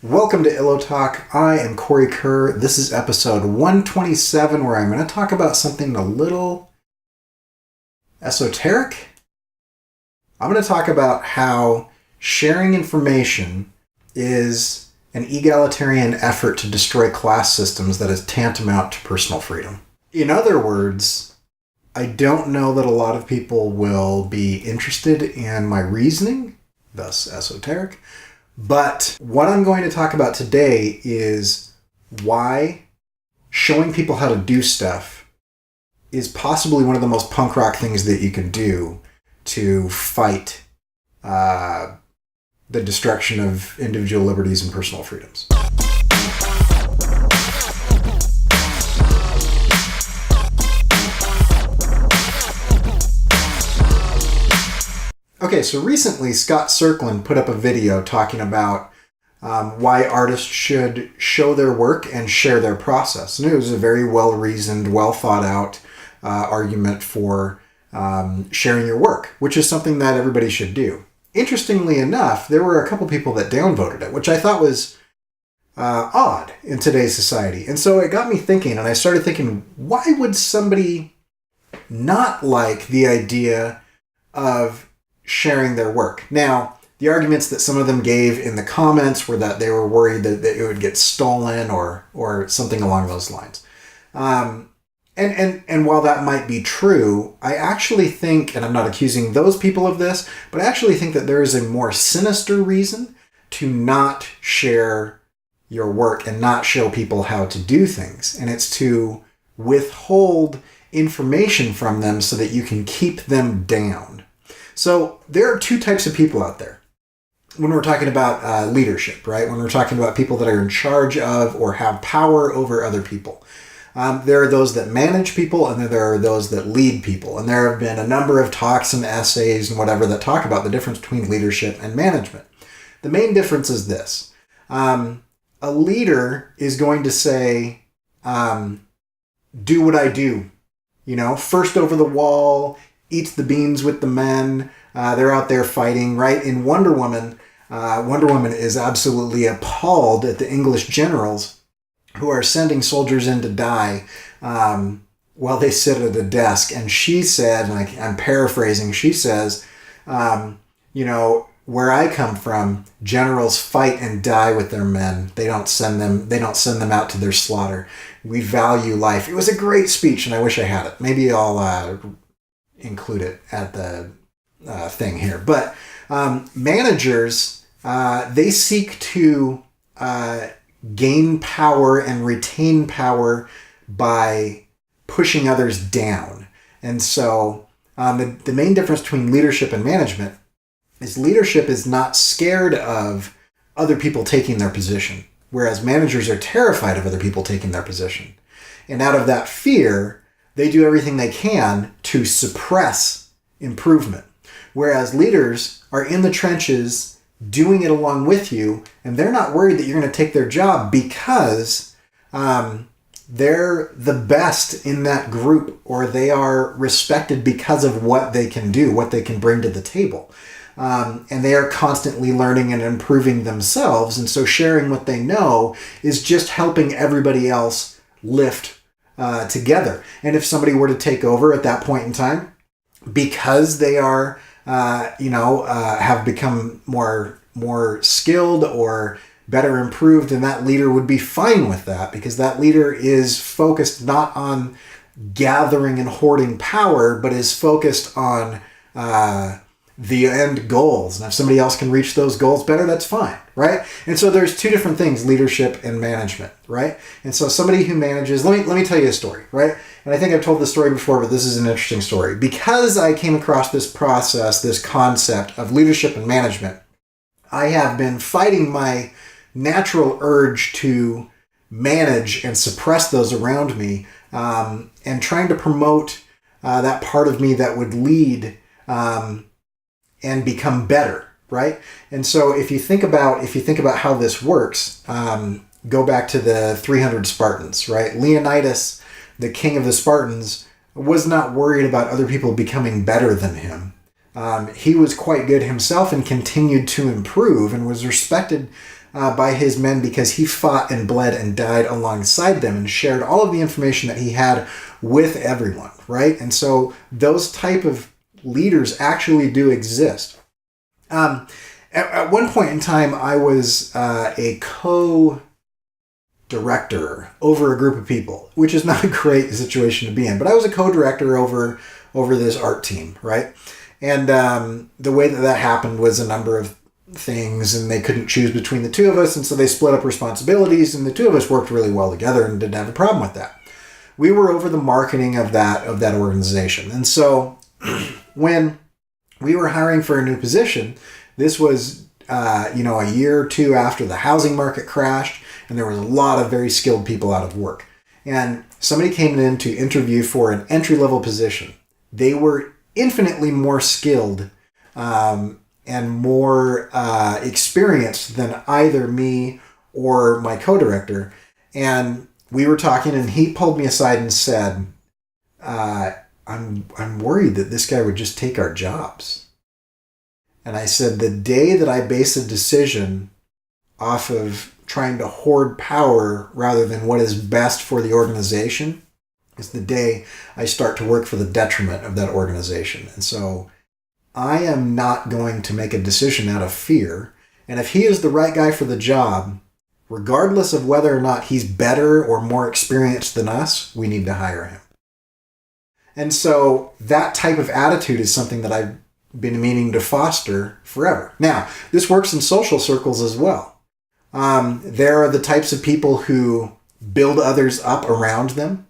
Welcome to Illo Talk. I am Cory Kerr. This is episode 127, where I'm going to talk about something a little esoteric. I'm going to talk about how sharing information is an egalitarian effort to destroy class systems that is tantamount to personal freedom. In other words, I don't know that a lot of people will be interested in my reasoning, thus esoteric. But what I'm going to talk about today is why showing people how to do stuff is possibly one of the most punk rock things that you can do to fight the destruction of individual liberties and personal freedoms. Okay, so recently Scott Serklin put up a video talking about why artists should show their work and share their process. And it was a very well-reasoned, well-thought-out argument for sharing your work, which is something that everybody should do. Interestingly enough, there were a couple people that downvoted it, which I thought was odd in today's society. And so it got me thinking, and I started thinking, why would somebody not like the idea of sharing their work? Now, the arguments that some of them gave in the comments were that they were worried that it would get stolen or something along those lines. And while that might be true, I actually think, and I'm not accusing those people of this, but I actually think that there is a more sinister reason to not share your work and not show people how to do things. And it's to withhold information from them so that you can keep them down. So there are two types of people out there when we're talking about leadership, right? When we're talking about people that are in charge of or have power over other people. There are those that manage people, and then there are those that lead people. And there have been a number of talks and essays and whatever that talk about the difference between leadership and management. The main difference is this. A leader is going to say, do what I do. You know, first over the wall, eats the beans with the men. They're out there fighting, right? In Wonder Woman is absolutely appalled at the English generals who are sending soldiers in to die while they sit at a desk. And she said, and I'm paraphrasing, she says, where I come from, generals fight and die with their men. They don't send them out to their slaughter. We value life. It was a great speech, and I wish I had it. Maybe I'll include it at the thing here. But managers, they seek to gain power and retain power by pushing others down. And so the main difference between leadership and management is leadership is not scared of other people taking their position, whereas managers are terrified of other people taking their position. And out of that fear, they do everything they can to suppress improvement. Whereas leaders are in the trenches doing it along with you, and they're not worried that you're going to take their job because they're the best in that group, or they are respected because of what they can do, what they can bring to the table. And they are constantly learning and improving themselves. And so sharing what they know is just helping everybody else lift together. And if somebody were to take over at that point in time, because they are, have become more skilled or better improved, then that leader would be fine with that, because that leader is focused not on gathering and hoarding power, but is focused on the end goals. And if somebody else can reach those goals better, that's fine, right? And so there's two different things, leadership and management, right? And so somebody who manages, let me tell you a story, right? And I think I've told this story before, but this is an interesting story. Because I came across this process, this concept of leadership and management, I have been fighting my natural urge to manage and suppress those around me, and trying to promote that part of me that would lead and become better, right? And so if you think about how this works, go back to the 300 Spartans, right? Leonidas, the king of the Spartans, was not worried about other people becoming better than him. He was quite good himself and continued to improve and was respected by his men because he fought and bled and died alongside them and shared all of the information that he had with everyone, right? And so those type of leaders actually do exist. At one point in time, I was a co-director over a group of people, which is not a great situation to be in. But I was a co-director over this art team, right? And the way that happened was a number of things, and they couldn't choose between the two of us, and so they split up responsibilities, and the two of us worked really well together and didn't have a problem with that. We were over the marketing of that organization. And so when we were hiring for a new position, this was, a year or two after the housing market crashed, and there was a lot of very skilled people out of work. And somebody came in to interview for an entry-level position. They were infinitely more skilled and more experienced than either me or my co-director. And we were talking, and he pulled me aside and said, I'm worried that this guy would just take our jobs. And I said, the day that I base a decision off of trying to hoard power rather than what is best for the organization is the day I start to work for the detriment of that organization. And so I am not going to make a decision out of fear. And if he is the right guy for the job, regardless of whether or not he's better or more experienced than us, we need to hire him. And so that type of attitude is something that I've been meaning to foster forever. Now, this works in social circles as well. There are the types of people who build others up around them.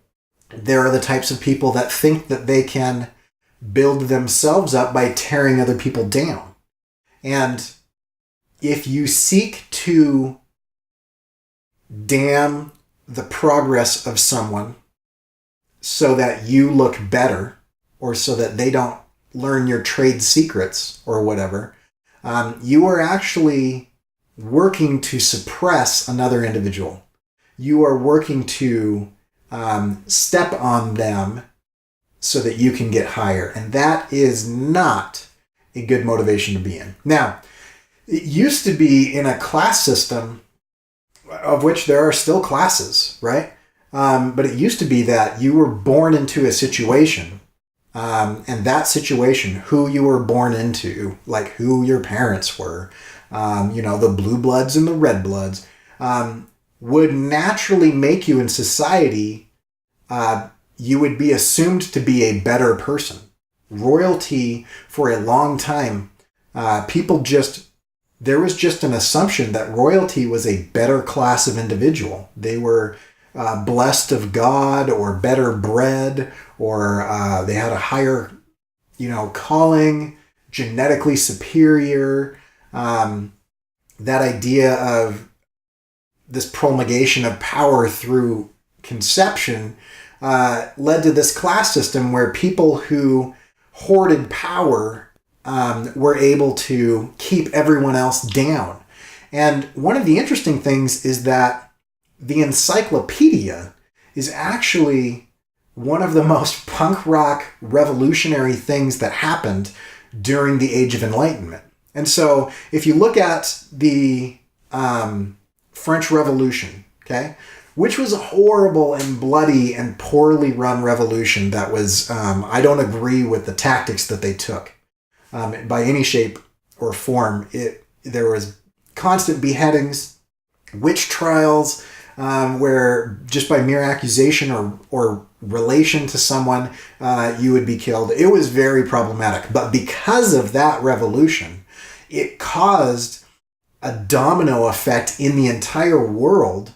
There are the types of people that think that they can build themselves up by tearing other people down. And if you seek to damn the progress of someone so that you look better, or so that they don't learn your trade secrets or whatever, you are actually working to suppress another individual. You are working to step on them so that you can get higher. And that is not a good motivation to be in. Now, it used to be in a class system, of which there are still classes, right? But it used to be that you were born into a situation, and that situation, who you were born into, like who your parents were, the blue bloods and the red bloods, would naturally make you in society, you would be assumed to be a better person. Royalty, for a long time, there was just an assumption that royalty was a better class of individual. They were blessed of God, or better bred, or they had a higher, calling, genetically superior. That idea of this promulgation of power through conception led to this class system where people who hoarded power were able to keep everyone else down. And one of the interesting things is that the encyclopedia is actually one of the most punk rock revolutionary things that happened during the Age of Enlightenment. And so if you look at the French Revolution, okay, which was a horrible and bloody and poorly run revolution that was, I don't agree with the tactics that they took by any shape or form. There was constant beheadings, witch trials, where just by mere accusation or relation to someone, you would be killed. It was very problematic. But because of that revolution, it caused a domino effect in the entire world,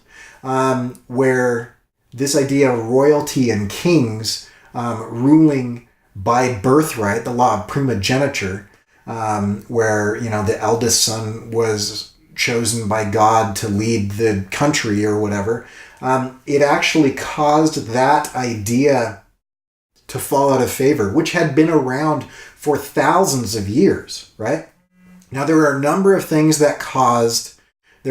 where this idea of royalty and kings ruling by birthright, the law of primogeniture, where the eldest son was chosen by God to lead the country or whatever, it actually caused that idea to fall out of favor, which had been around for thousands of years, right? Now, there are a number of things that caused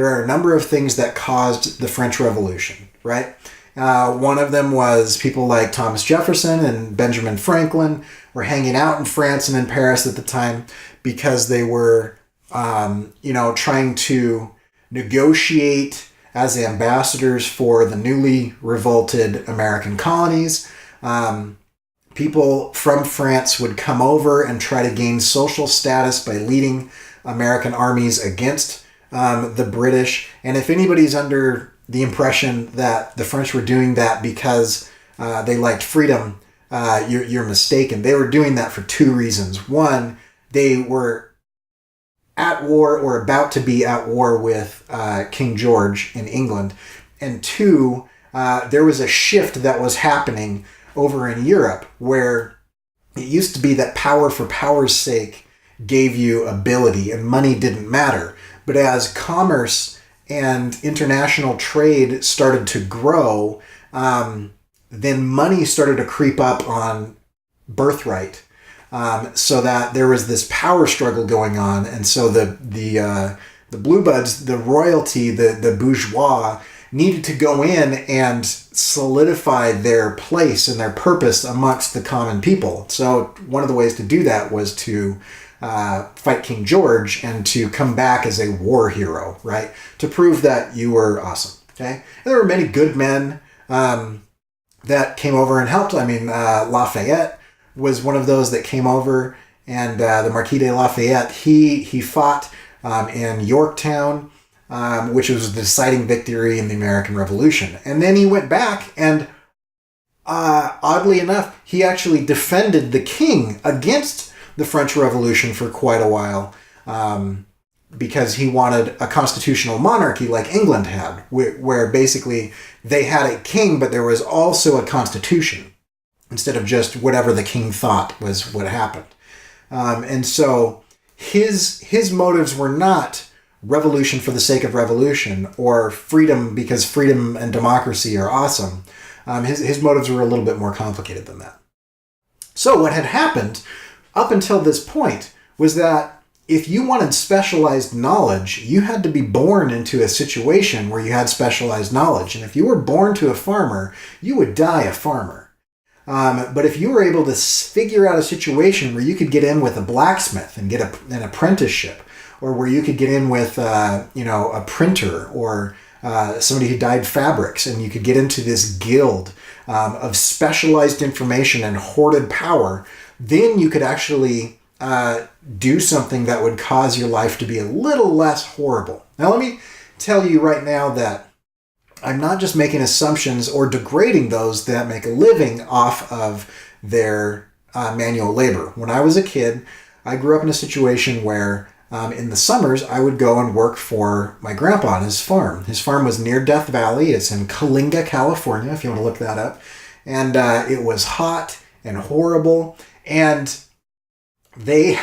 the French Revolution, right? One of them was people like Thomas Jefferson and Benjamin Franklin were hanging out in France and in Paris at the time because they were, trying to negotiate as ambassadors for the newly revolted American colonies. People from France would come over and try to gain social status by leading American armies against the British. And if anybody's under the impression that the French were doing that because they liked freedom, you're mistaken. They were doing that for two reasons. One, they were at war or about to be at war with King George in England. And two, there was a shift that was happening over in Europe where it used to be that power for power's sake gave you ability and money didn't matter. But as commerce and international trade started to grow, then money started to creep up on birthright. So that there was this power struggle going on, and so the blue buds, the royalty, the bourgeois, needed to go in and solidify their place and their purpose amongst the common people. So one of the ways to do that was to fight King George and to come back as a war hero, right? To prove that you were awesome. Okay, and there were many good men that came over and helped. I mean, Lafayette was one of those that came over, and the Marquis de Lafayette, he fought in Yorktown, which was the deciding victory in the American Revolution. And then he went back and, oddly enough, he actually defended the king against the French Revolution for quite a while, because he wanted a constitutional monarchy like England had, where basically they had a king, but there was also a constitution, instead of just whatever the king thought was what happened. And so his motives were not revolution for the sake of revolution or freedom because freedom and democracy are awesome. His motives were a little bit more complicated than that. So what had happened up until this point was that if you wanted specialized knowledge, you had to be born into a situation where you had specialized knowledge. And if you were born to a farmer, you would die a farmer. But if you were able to figure out a situation where you could get in with a blacksmith and get an apprenticeship, or where you could get in with a printer or somebody who dyed fabrics, and you could get into this guild of specialized information and hoarded power, then you could actually do something that would cause your life to be a little less horrible. Now, let me tell you right now that I'm not just making assumptions or degrading those that make a living off of their manual labor. When I was a kid, I grew up in a situation where in the summers, I would go and work for my grandpa on his farm. His farm was near Death Valley. It's in Coalinga, California, if you want to look that up. And it was hot and horrible. And it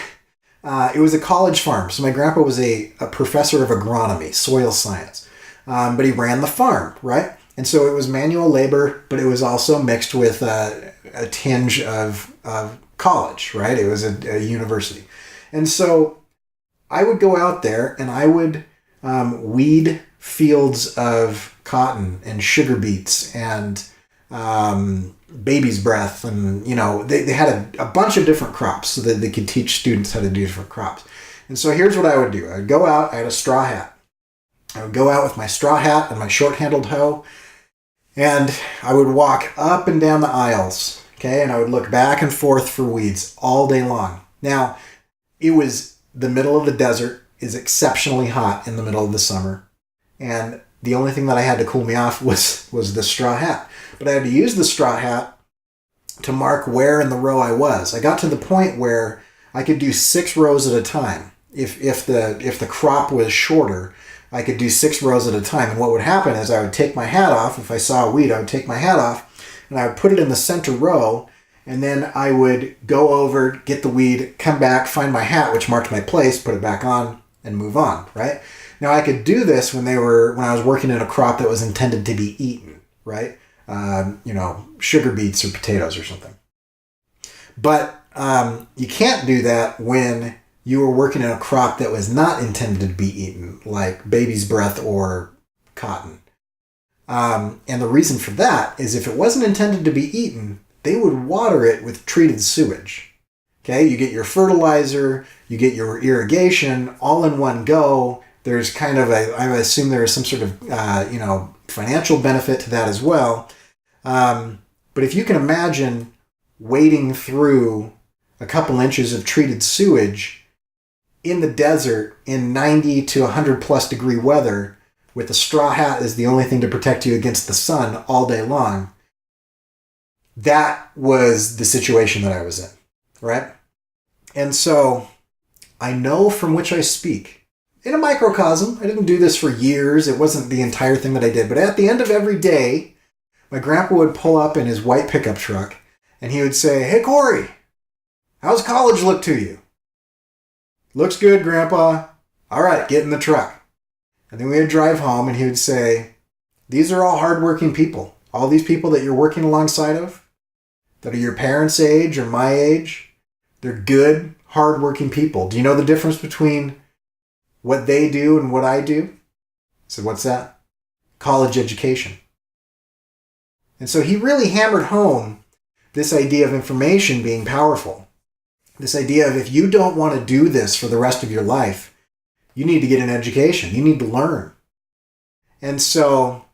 was a college farm. So my grandpa was a professor of agronomy, soil science. But he ran the farm, right? And so it was manual labor, but it was also mixed with a tinge of college, right? It was a university. And so I would go out there and I would weed fields of cotton and sugar beets and baby's breath. And, they had a bunch of different crops so that they could teach students how to do different crops. And so here's what I would do. I would go out, I had a straw hat. I would go out with my straw hat and my short-handled hoe, and I would walk up and down the aisles, okay? And I would look back and forth for weeds all day long. Now, it was the middle of the desert, is exceptionally hot in the middle of the summer, and the only thing that I had to cool me off was the straw hat. But I had to use the straw hat to mark where in the row I was. I got to the point where I could do 6 rows at a time. If the crop was shorter, I could do 6 rows at a time. And what would happen is I would take my hat off. If I saw a weed, I would take my hat off and I would put it in the center row. And then I would go over, get the weed, come back, find my hat, which marked my place, put it back on and move on, right? Now I could do this when I was working in a crop that was intended to be eaten, right? Sugar beets or potatoes or something. But you can't do that when you were working in a crop that was not intended to be eaten, like baby's breath or cotton. And the reason for that is if it wasn't intended to be eaten, they would water it with treated sewage. Okay, you get your fertilizer, you get your irrigation all in one go, There's kind of I assume there is some sort of, financial benefit to that as well. But if you can imagine wading through a couple inches of treated sewage in the desert in 90 to 100 plus degree weather with a straw hat as the only thing to protect you against the sun all day long, that was the situation that I was in, right? And so I know from which I speak. In a microcosm, I didn't do this for years. It wasn't the entire thing that I did. But at the end of every day, my grandpa would pull up in his white pickup truck and he would say, "Hey, Cory, how's college look to you?" "Looks good, Grandpa." "All right, get in the truck." And then we would drive home and he would say, "These are all hardworking people. All these people that you're working alongside of, that are your parents' age or my age, they're good, hardworking people. Do you know the difference between what they do and what I do?" I said, "What's that?" "College education." And so he really hammered home this idea of information being powerful. This idea of if you don't want to do this for the rest of your life, you need to get an education. You need to learn. And so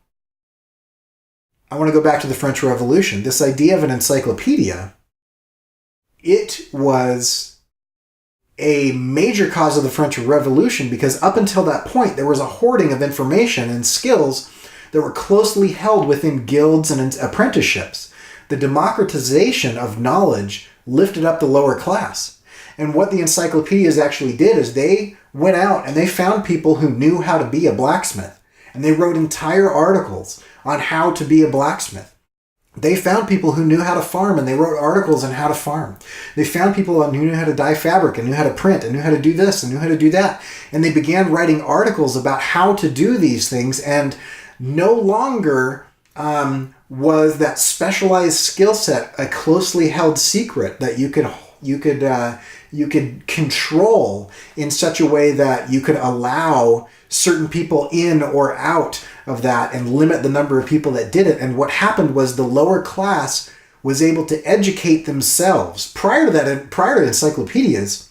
I want to go back to the French Revolution. This idea of an encyclopedia, it was a major cause of the French Revolution because up until that point, there was a hoarding of information and skills that were closely held within guilds and apprenticeships. The democratization of knowledge lifted up the lower class. And what the encyclopedias actually did is they went out and they found people who knew how to be a blacksmith. And they wrote entire articles on how to be a blacksmith. They found people who knew how to farm and they wrote articles on how to farm. They found people who knew how to dye fabric and knew how to print and knew how to do this and knew how to do that. And they began writing articles about how to do these things, and no longer was that specialized skill set a closely held secret that you could control in such a way that you could allow certain people in or out of that and limit the number of people that did it. And what happened was the lower class was able to educate themselves. Prior to encyclopedias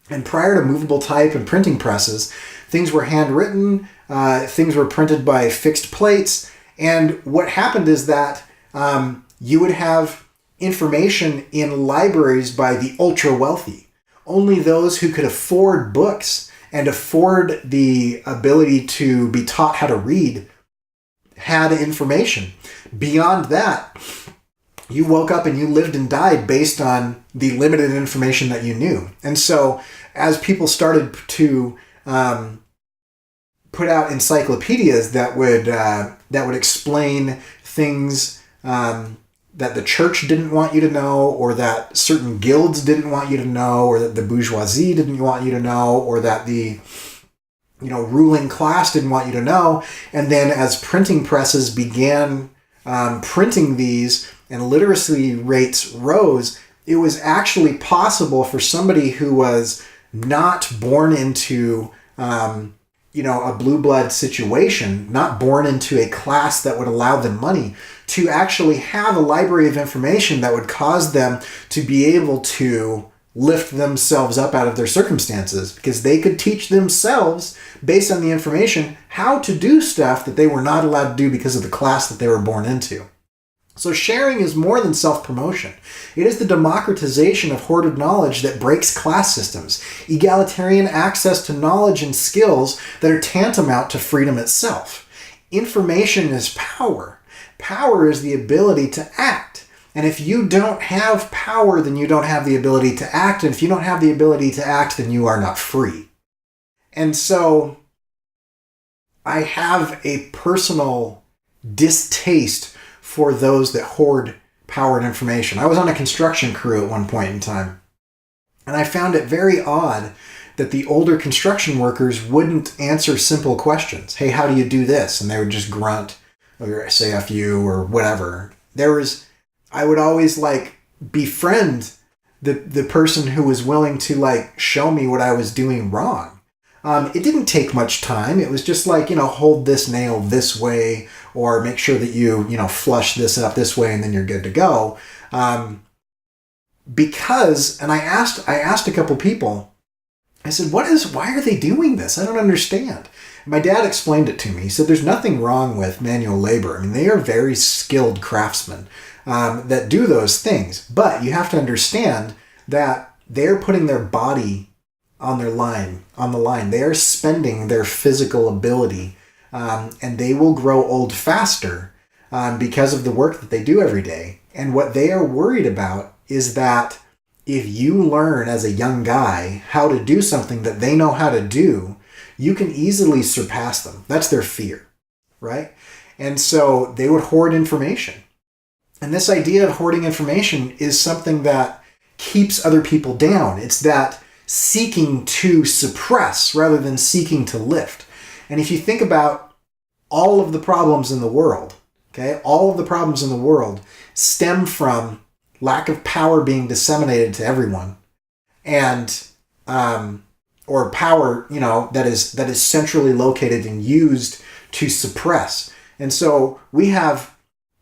and prior to movable type and printing presses, things were handwritten, things were printed by fixed plates. And what happened is that you would have information in libraries by the ultra wealthy. Only those who could afford books and afford the ability to be taught how to read had information. Beyond that, you woke up and you lived and died based on the limited information that you knew. And so as people started to put out encyclopedias that would explain things that the church didn't want you to know, or that certain guilds didn't want you to know, or that the bourgeoisie didn't want you to know, or that the ruling class didn't want you to know. And then as printing presses began printing these and literacy rates rose, it was actually possible for somebody who was not born into a blue blood situation, not born into a class that would allow them money, to actually have a library of information that would cause them to be able to lift themselves up out of their circumstances, because they could teach themselves, based on the information, how to do stuff that they were not allowed to do because of the class that they were born into. So sharing is more than self-promotion. It is the democratization of hoarded knowledge that breaks class systems, egalitarian access to knowledge and skills that are tantamount to freedom itself. Information is power. Power is the ability to act. And if you don't have power, then you don't have the ability to act. And if you don't have the ability to act, then you are not free. And so I have a personal distaste for those that hoard power and information. I was on a construction crew at one point in time, and I found it very odd that the older construction workers wouldn't answer simple questions. "Hey, how do you do this?" And they would just grunt or say "F you" or whatever. I would always befriend the person who was willing to show me what I was doing wrong. It didn't take much time. It was just hold this nail this way, or make sure that you flush this up this way, and then you're good to go. And I asked a couple people, I said, why are they doing this? I don't understand. My dad explained it to me. He said, there's nothing wrong with manual labor. I mean, they are very skilled craftsmen that do those things. But you have to understand that they're putting their body on the line. They are spending their physical ability, and they will grow old faster because of the work that they do every day. And what they are worried about is that if you learn as a young guy how to do something that they know how to do, you can easily surpass them. That's their fear, right? And so they would hoard information. And this idea of hoarding information is something that keeps other people down. It's that seeking to suppress rather than seeking to lift. And if you think about all of the problems in the world, okay, all of the problems in the world stem from lack of power being disseminated to everyone, and or power, that is centrally located and used to suppress. And so we have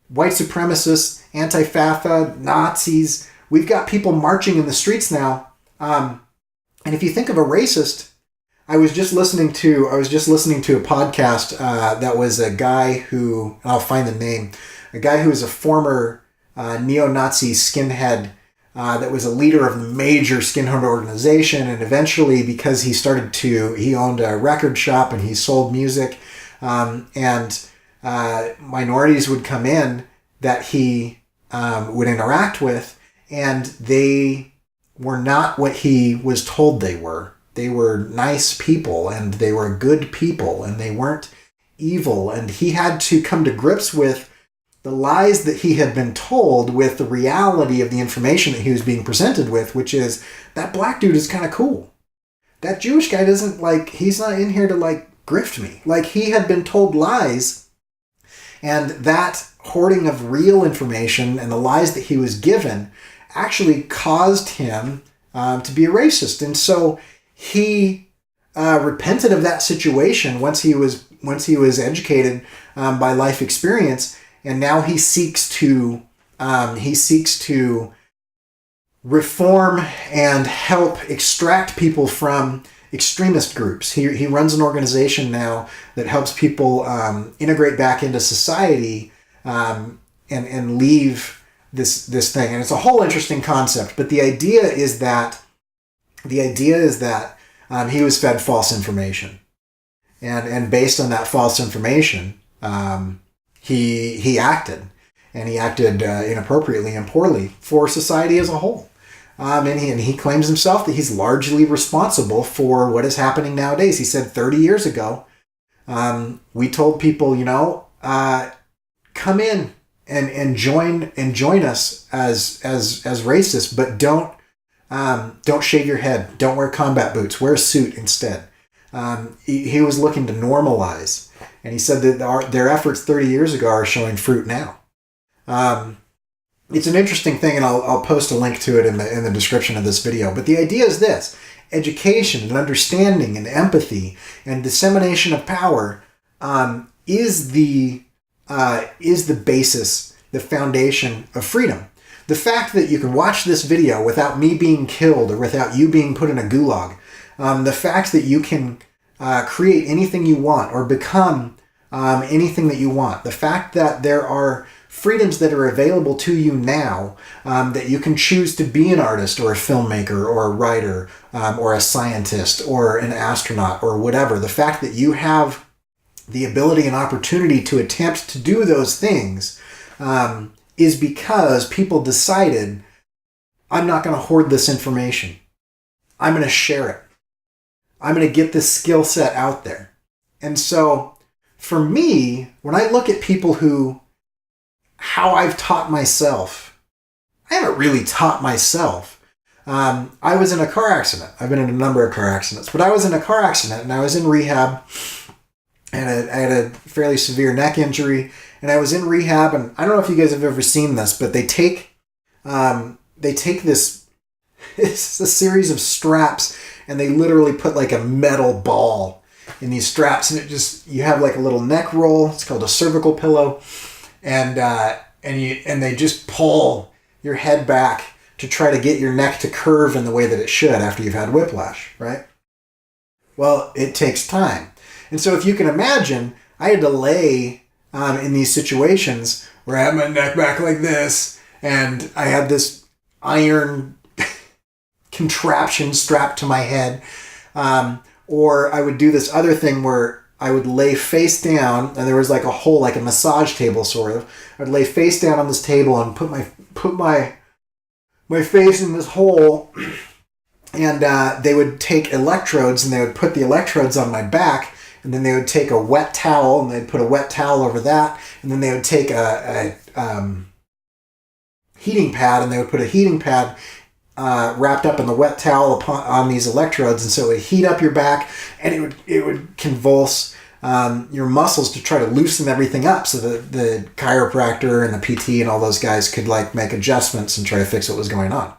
white supremacists, anti-FAFA, Nazis. We've got people marching in the streets now. And if you think of a racist, I was just listening to a podcast that was a guy who, I'll find the name, a guy who was a former neo-Nazi skinhead that was a leader of a major skinhead organization, and eventually, because he owned a record shop and he sold music, and minorities would come in that he would interact with, and they were not what he was told they were. They were nice people, and they were good people, and they weren't evil, and he had to come to grips with the lies that he had been told with the reality of the information that he was being presented with, which is that black dude is kind of cool. That Jewish guy he's not in here to grift me. He had been told lies, and that hoarding of real information and the lies that he was given actually caused him to be a racist. And so he repented of that situation once he was educated by life experience. And now he seeks to reform and help extract people from extremist groups. He runs an organization now that helps people integrate back into society and leave this thing. And it's a whole interesting concept. But the idea is that he was fed false information, and based on that false information, He acted, and he acted inappropriately and poorly for society as a whole. And he claims himself that he's largely responsible for what is happening nowadays. He said 30 years ago, we told people, come in and join us as racists, but don't shave your head, don't wear combat boots, wear a suit instead. He was looking to normalize. And he said that their efforts 30 years ago are showing fruit now. It's an interesting thing, and I'll post a link to it in the description of this video. But the idea is this: education and understanding and empathy and dissemination of power is the basis, the foundation of freedom. The fact that you can watch this video without me being killed or without you being put in a gulag, the fact that you can create anything you want or become anything that you want. The fact that there are freedoms that are available to you now, that you can choose to be an artist or a filmmaker or a writer or a scientist or an astronaut or whatever. The fact that you have the ability and opportunity to attempt to do those things is because people decided, I'm not going to hoard this information. I'm going to share it. I'm going to get this skill set out there. And so for me, when I look at people how I've taught myself, I haven't really taught myself. I was in a car accident. I've been in a number of car accidents, but I was in a car accident and I was in rehab, and I had a fairly severe neck injury, and I was in rehab, and I don't know if you guys have ever seen this, but they take this, it's a series of straps, and they literally put a metal ball in these straps, and you have a little neck roll. It's called a cervical pillow, and they just pull your head back to try to get your neck to curve in the way that it should after you've had whiplash, right? Well, it takes time. And so if you can imagine, I had to lay in these situations where I had my neck back like this, and I had this iron contraption strapped to my head. Or I would do this other thing where I would lay face down, and there was like a hole, like a massage table sort of. I'd lay face down on this table and put my face in this hole, and they would take electrodes and they would put the electrodes on my back, and then they would take a wet towel and they'd put a wet towel over that, and then they would take a heating pad and they would put a heating pad wrapped up in the wet towel on these electrodes, and so it would heat up your back, and it would convulse your muscles to try to loosen everything up, so that the chiropractor and the PT and all those guys could like make adjustments and try to fix what was going on.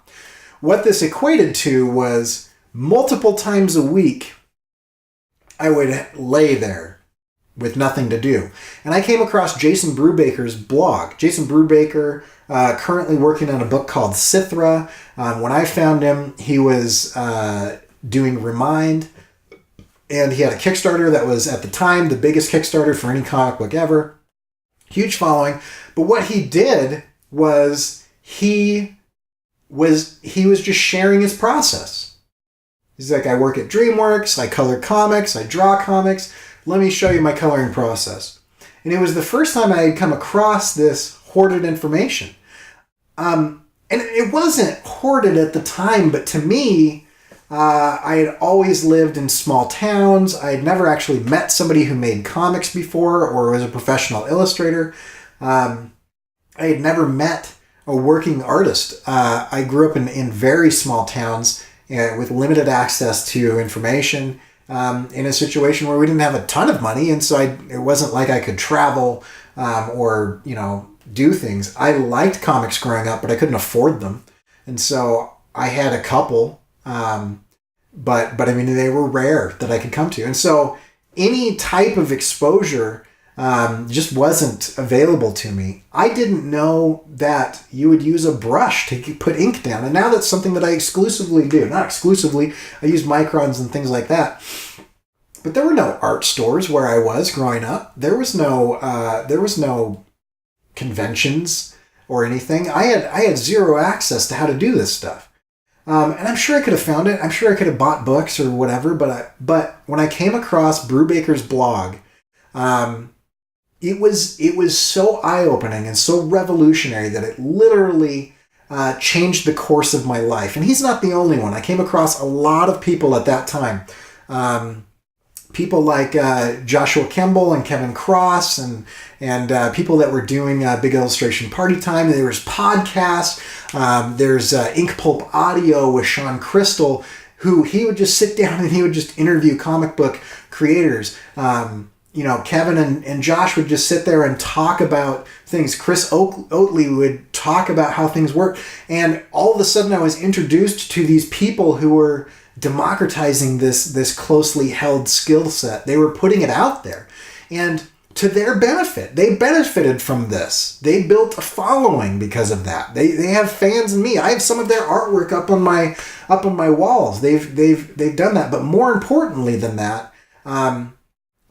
What this equated to was multiple times a week I would lay there with nothing to do. And I came across Jason Brubaker's blog. Jason Brubaker, currently working on a book called Sithra. When I found him, he was doing Remind, and he had a Kickstarter that was, at the time, the biggest Kickstarter for any comic book ever. Huge following. But what he did was he was just sharing his process. He's like, I work at DreamWorks, I color comics, I draw comics. Let me show you my coloring process. And it was the first time I had come across this hoarded information. And it wasn't hoarded at the time, but to me, I had always lived in small towns. I had never actually met somebody who made comics before or was a professional illustrator. I had never met a working artist. I grew up in very small towns with limited access to information, in a situation where we didn't have a ton of money, and so it wasn't like I could travel or do things. I liked comics growing up, but I couldn't afford them, and so I had a couple, but I mean they were rare that I could come to, and so any type of exposure just wasn't available to me. I didn't know that you would use a brush to put ink down. And now that's something that I exclusively do. Not exclusively, I use microns and things like that. But there were no art stores where I was growing up. There was no conventions or anything. I had zero access to how to do this stuff. And I'm sure I could have found it. I'm sure I could have bought books or whatever. But when I came across Brubaker's blog, it was so eye-opening and so revolutionary that it literally changed the course of my life. And he's not the only one. I came across a lot of people at that time. People like Joshua Kemble and Kevin Cross and people that were doing Big Illustration Party Time. There was podcasts. There's Ink Pulp Audio with Sean Crystal, who he would just sit down and he would just interview comic book creators. Kevin and Josh would just sit there and talk about things. Chris Oatley would talk about how things work. And all of a sudden I was introduced to these people who were democratizing this closely held skill set. They were putting it out there. And to their benefit, they benefited from this. They built a following because of that. They have fans in me. I have some of their artwork up on my walls. They've done that. But more importantly than that,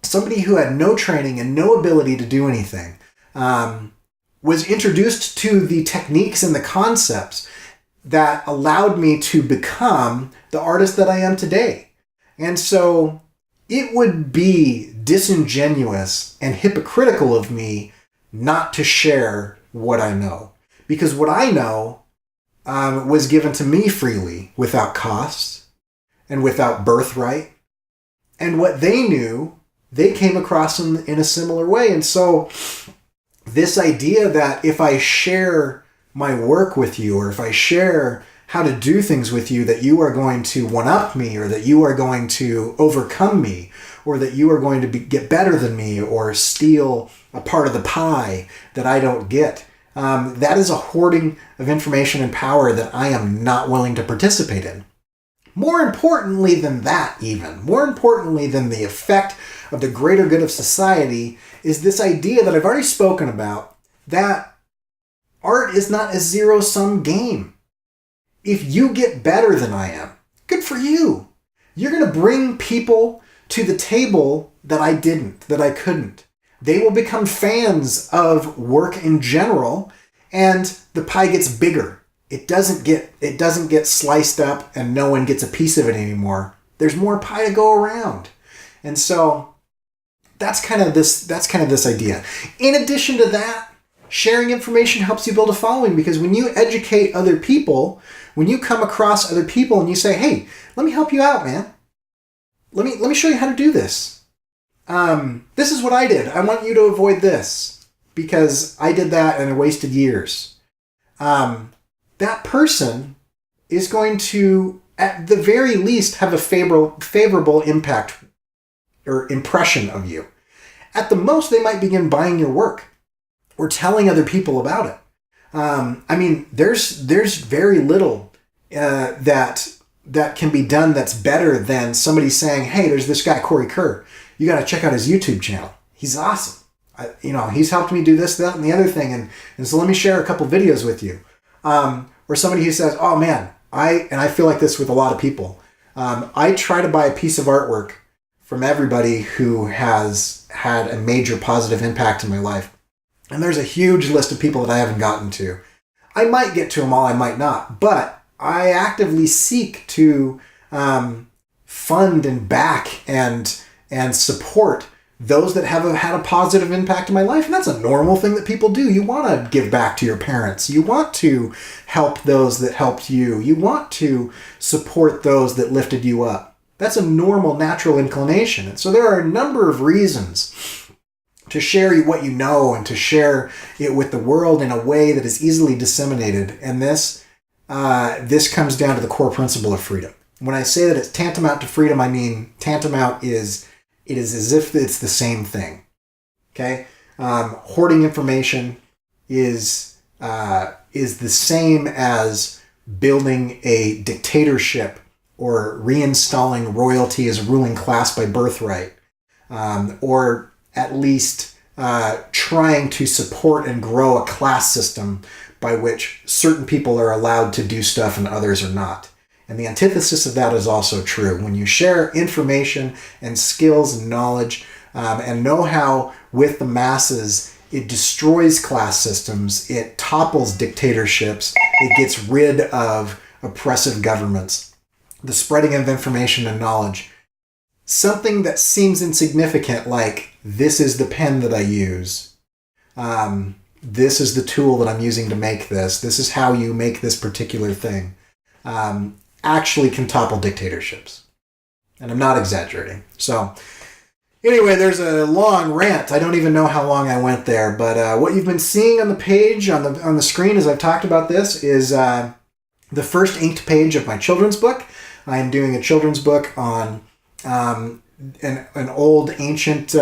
somebody who had no training and no ability to do anything was introduced to the techniques and the concepts that allowed me to become the artist that I am today. And so it would be disingenuous and hypocritical of me not to share what I know. Because what I know was given to me freely, without cost and without birthright. And what they knew, they came across in a similar way. And so this idea that if I share my work with you, or if I share how to do things with you, that you are going to one-up me, or that you are going to overcome me, or that you are going to get better than me, or steal a part of the pie that I don't get, that is a hoarding of information and power that I am not willing to participate in. More importantly than that, more importantly than the effect of the greater good of society, is this idea that I've already spoken about, that art is not a zero-sum game. If you get better than I am, good for you. You're going to bring people to the table that I couldn't. They will become fans of work in general, and the pie gets bigger. It doesn't get sliced up and no one gets a piece of it anymore. There's more pie to go around. And so that's kind of this idea. In addition to that, sharing information helps you build a following, because when you educate other people, when you come across other people and you say, hey, let me help you out, man. Let me show you how to do this. This is what I did. I want you to avoid this because I did that and I wasted years. That person is going to, at the very least, have a favorable impact or impression of you. At the most, they might begin buying your work or telling other people about it. I mean, there's very little that can be done that's better than somebody saying, hey, there's this guy, Cory Kerr. You got to check out his YouTube channel. He's awesome. He's helped me do this, that, and the other thing. And so let me share a couple videos with you. Or somebody who says, oh man, I feel like this with a lot of people. I try to buy a piece of artwork from everybody who has had a major positive impact in my life. And there's a huge list of people that I haven't gotten to. I might get to them all, I might not. But I actively seek to fund and back and support those that have had a positive impact in my life. And that's a normal thing that people do. You want to give back to your parents. You want to help those that helped you. You want to support those that lifted you up. That's a normal, natural inclination. And so there are a number of reasons to share what you know and to share it with the world in a way that is easily disseminated. And this comes down to the core principle of freedom. When I say that it's tantamount to freedom, I mean tantamount is as if it's the same thing. Okay, hoarding information is the same as building a dictatorship or reinstalling royalty as a ruling class by birthright, or at least trying to support and grow a class system by which certain people are allowed to do stuff and others are not. And the antithesis of that is also true. When you share information and skills and knowledge and know-how with the masses, it destroys class systems, it topples dictatorships, it gets rid of oppressive governments. The spreading of information and knowledge. Something that seems insignificant, like this is the pen that I use. This is the tool that I'm using to make this. This is how you make this particular thing. Actually can topple dictatorships. And I'm not exaggerating. So anyway, there's a long rant. I don't even know how long I went there, but what you've been seeing on the page, on the screen as I've talked about this, is the first inked page of my children's book. I am doing a children's book on an old and ancient,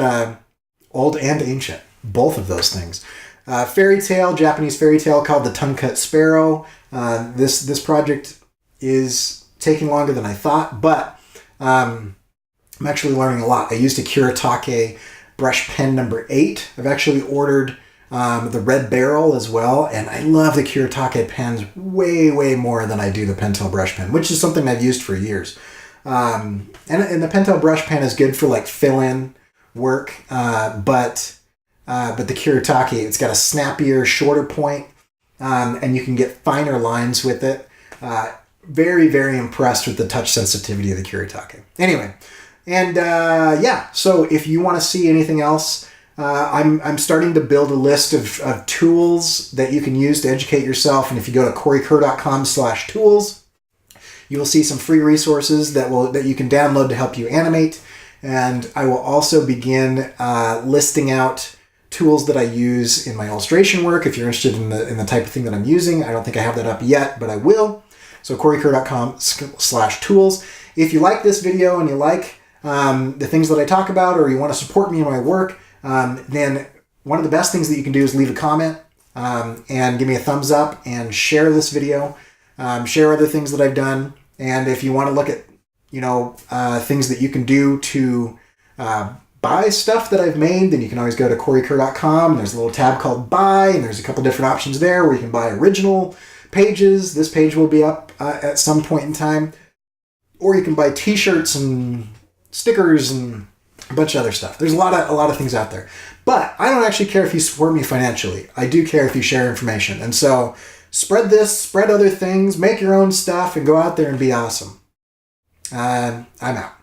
both of those things. Fairy tale, Japanese fairy tale called The Tongue-Cut Sparrow. This project is taking longer than I thought, but I'm actually learning a lot. I used a kuretake brush pen number 8. I've actually ordered the red barrel as well, and I love the kuretake pens way more than I do the pentel brush pen, which is something I've used for years. And the pentel brush pen is good for like fill-in work, but the kuretake, it's got a snappier, shorter point, and you can get finer lines with it. Very impressed with the touch sensitivity of the kuretake. Anyway, and so if you want to see anything else, I'm starting to build a list of tools that you can use to educate yourself. And if you go to corykerr.com/tools, you will see some free resources that you can download to help you animate. And I will also begin listing out tools that I use in my illustration work. If you're interested in the type of thing that I'm using, I don't think I have that up yet, but I will. So corykerr.com/tools. If you like this video and you like the things that I talk about, or you want to support me in my work, then one of the best things that you can do is leave a comment and give me a thumbs up and share this video. Share other things that I've done. And if you want to look at, things that you can do to buy stuff that I've made, then you can always go to corykerr.com. There's a little tab called Buy, and there's a couple different options there where you can buy original pages. This page will be up at some point in time. or you can buy t-shirts and stickers and a bunch of other stuff. There's a lot of things out there. But I don't actually care if you support me financially. I do care if you share information. And so spread this, spread other things, make your own stuff, and go out there and be awesome. I'm out.